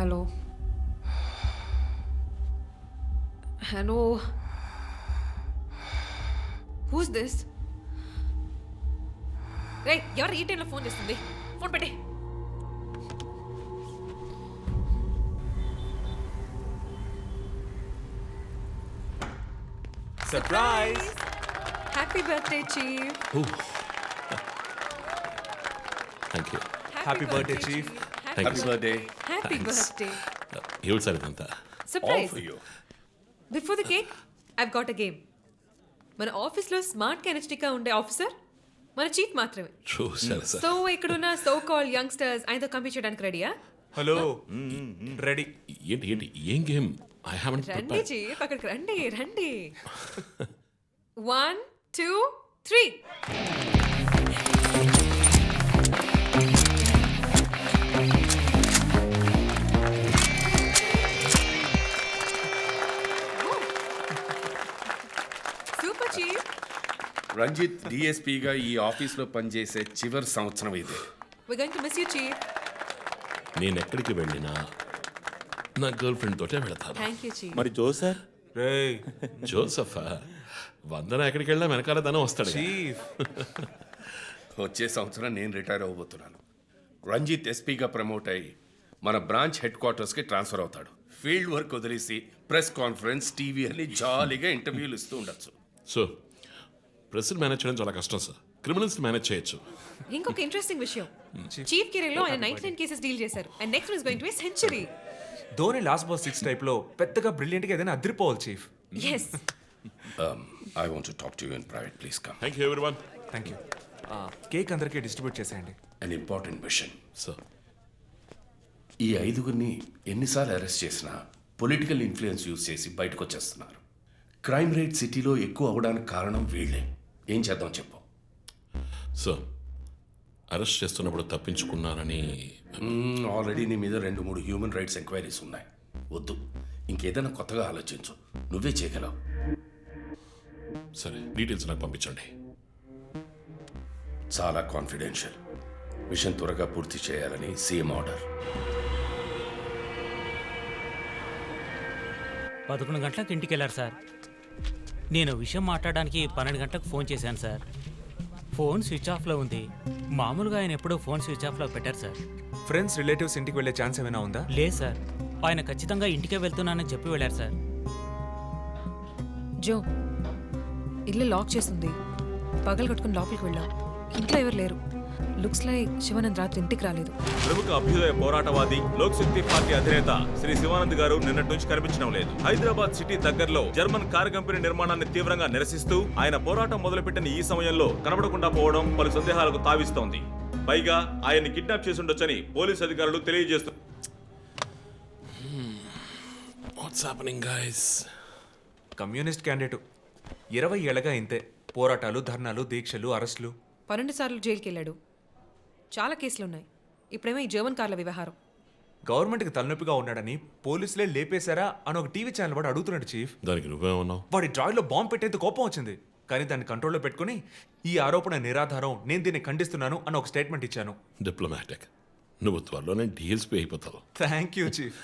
Hello hello who's this రే ఎవరు ఈ టైంలో ఫోన్ చేస్తుంది ఫోన్ పెట్టే surprise happy birthday chief thank you. Happy birthday chief happy birthday happy birthday ఏమిటి sir ఇదంతా? Surprise before the cake I've got a game మన ఆఫీస్లో smart ఎనర్జెటిక్గా ఉండే ఆఫీసర్ మన చీఫ్ మాత్రమే. చూసారు సార్. సో ఇక్కడున్న సో కాల్ యంగ్స్టర్స్ ఆయనతో కంపీట్ చేయడానికి రెడీయా? హలో రెడీ ఏంటి ఏంటి ఏం గేమ్? ఐ హావెంట్ రండి ప్రిపేర్డ్. చీఫ్ అక్కడికి రండి రండి 1 2 3 సూపర్ చీఫ్. రంజిత్ డిఎస్పీగా ఈ ఆఫీస్లో పనిచేసే చివరి సంవత్సరం ఇది. We going to miss you chief. నేను ఎక్కడికి వెళ్ళినా నా గర్ల్ ఫ్రెండ్ తోటే వెళతాను. Thank you chief. మరి జోసర్ రే జోసఫ్ వందన ఎక్కడికి వెళ్ళినా వెనకాల ధనం వస్తాడు. చీఫ్ వచ్చే సంవత్సరం నేను రిటైర్ అవ్వబోతున్నాను. రంజిత్ ఎస్పీగా ప్రమోట్ అయ్యి మన బ్రాంచ్ హెడ్ క్వార్టర్స్కి ట్రాన్స్ఫర్ అవుతాడు. ఫీల్డ్ వర్క్ వదిలేసి ప్రెస్ కాన్ఫరెన్స్ టీవీ అని జాలీగా ఇంటర్వ్యూలు ఇస్తూ ఉండొచ్చు. సో ప్రెస్ మేనేజ్ చేయడం చాలా కష్టం సార్. క్రిమినల్స్ మేనేజ్ చేయొచ్చు. ఇంకొక ఇంట్రెస్టింగ్ విషయం, చీఫ్ కెరీర్లో ఆయన 99 కేసెస్ డీల్ చేశారు and next is going to be century. Dhoni last ball 6 టైప్లో పెద్దగా బ్రిలియంట్గా ఏదైనా అదిరిపోవాలి chief. yes I want to talk to you in private, please come. Thank you everyone. Thank you. Cake అందరికీ డిస్ట్రిబ్యూట్ చేసేయండి. An important machine. సార్ ఈ ఐదుగురిని ఎన్నిసార్లు అరెస్ట్ చేసినా పొలిటికల్ ఇన్ఫ్లుయెన్స్ యూజ్ చేసి బయటకు వచ్చేస్తున్నారు. క్రైమ్ రేట్ సిటీలో ఎక్కువ అవడానికి కారణం వీళ్ళే. ఏం చేద్దాం చెప్పు. సార్ అరెస్ట్ చేస్తున్నప్పుడు తప్పించుకున్నారని ఆల్రెడీ నీ మీద 2-3 హ్యూమన్ రైట్స్ ఎంక్వైరీస్ ఉన్నాయి. వద్దు, ఇంకేదైనా కొత్తగా ఆలోచించు. నువ్వే చేయగలవు. సరే డీటెయిల్స్ నాకు పంపించండి. చాలా కాన్ఫిడెన్షియల్. మిషన్ త్వరగా పూర్తి చేయాలని సీఎం ఆర్డర్. 11 గంటలకు ఇంటికి వెళ్ళారు సార్. నేను విషయం మాట్లాడడానికి 12 గంటలకు ఫోన్ చేశాను సార్. ఫోన్ స్విచ్ ఆఫ్లో ఉంది. మామూలుగా ఆయన ఎప్పుడూ ఫోన్ స్విచ్ ఆఫ్లో పెట్టారు సార్. ఫ్రెండ్స్ రిలేటివ్స్ ఇంటికి వెళ్ళే ఛాన్స్ ఏమైనా ఉందా? లేదు సార్, ఆయన ఖచ్చితంగా ఇంటికే వెళ్తున్నానని చెప్పి వెళ్ళారు సార్. జో, ఇల్లు లాక్ చేస్తుంది. పగలు కట్టుకుని లోపలికి వెళ్ళాం. ఇంట్లో ఎవరు లేరు. లుక్స్ లైక్ శివానంద్ రాత్రి ఇంటికి రాలేదు. ప్రముఖ అభ్యుదయ పోరాటవాది లోక్ శక్తి పార్టీ అధినేత శ్రీ శివానంద్ గారు నిన్నటి నుంచి కనిపించడం లేదు. హైదరాబాద్ సిటీ దగ్గరలో జర్మన్ కార్ కంపెనీ నిర్మాణాన్ని తీవ్రంగా నిరసిస్తూ ఆయన పోరాటం మొదలుపెట్టిన ఈ సమయంలో కనబడకుండా పోవడం పలు సందేహాలకు తావిస్తోంది. పైగా ఆయన్ని కిడ్నాప్ చేసి ఉండొచ్చని పోలీసు అధికారులు తెలియజేస్తున్నారు. What's happening guys? Communist candidate 20 ఏళ్ళగా ఇంతే. పోరాటాలు, ధర్నాలు, దీక్షలు, అరెస్టులు. 12 సార్లు జైలుకి వెళ్ళాడు. చాలా కేసులు ఉన్నాయి. ఇప్పుడేమో ఈ జర్మన్ కార్ల వ్యవహారం. గవర్నమెంట్కి తలనొప్పిగా ఉన్నాడని పోలీసులే లేపేశారా అని ఒక టీవీ ఛానల్ వాడు అడుగుతున్నాడు చీఫ్. దానికి నువ్వేమన్నావు? వాడి డ్రాయిలో బాంబు పెట్టేందుకు కోపం వచ్చింది, కానీ దాన్ని కంట్రోల్లో పెట్టుకుని ఈ ఆరోపణ నిరాధారం, నేను దీన్ని ఖండిస్తున్నాను అని ఒక స్టేట్మెంట్ ఇచ్చాను. డిప్లొమాటిక్. నువ్వు త్వరలోనే డిఎస్పీ అయిపోతావు. Thank you chief.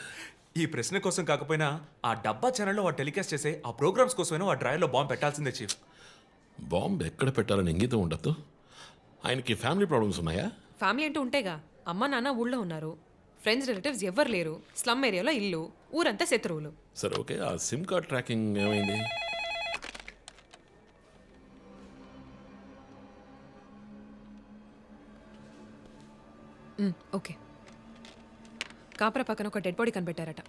ఈ ప్రశ్న కోసం కాకపోయినా ఆ డబ్బా ఛానల్లో వాడు టెలికాస్ట్ చేసే ఆ ప్రోగ్రామ్స్ కోసమైనా ఆ డ్రాయిలో బాంబు పెట్టాల్సిందే చీఫ్. బాంబు ఎక్కడ పెట్టాలని ఇంగితం ఉండద్దు. ఆయనకి ఫ్యామిలీ ప్రాబ్లమ్స్ ఉన్నాయా? ఫ్యామిలీ అంటూ ఉంటేగా. అమ్మ నాన్న ఊళ్ళో ఉన్నారు. ఫ్రెండ్స్ రిలేటివ్స్ ఎవ్వరు లేరు. స్లమ్ ఏరియాలో ఇల్లు, ఊరంతా శత్రువులు. సరే ఓకే, ఆ సిమ్ కార్డ్ ట్రాకింగ్ ఏమైంది? ఓకే. కాపరా పక్కన ఒక డెడ్ బాడీ కనిపెట్టారట.